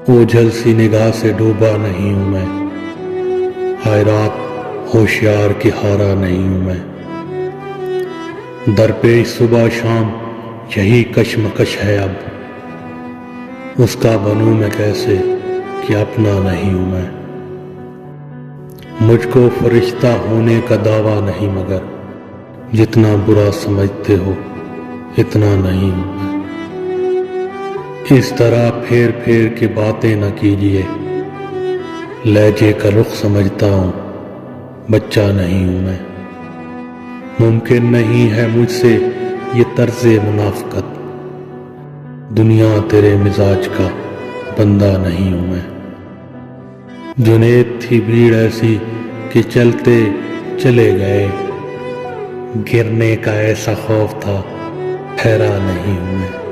اوجھل سی نگاہ سے ڈوبا نہیں ہوں میں، ہائے رات ہوشیار کی ہارا نہیں ہوں میں۔ درپیش صبح شام یہی کشمکش ہے اب، اس کا بنوں میں کیسے کہ اپنا نہیں ہوں میں۔ مجھ کو فرشتہ ہونے کا دعویٰ نہیں، مگر جتنا برا سمجھتے ہو اتنا نہیں ہوں میں۔ اس طرح پھیر پھیر کے باتیں نہ کیجیے، لہجے کا رخ سمجھتا ہوں بچہ نہیں ہوں میں۔ ممکن نہیں ہے مجھ سے یہ طرز منافقت، دنیا تیرے مزاج کا بندہ نہیں ہوں میں۔ جنید تھی بھیڑ ایسی کہ چلتے چلے گئے، گرنے کا ایسا خوف تھا ٹھہرا نہیں ہوں میں۔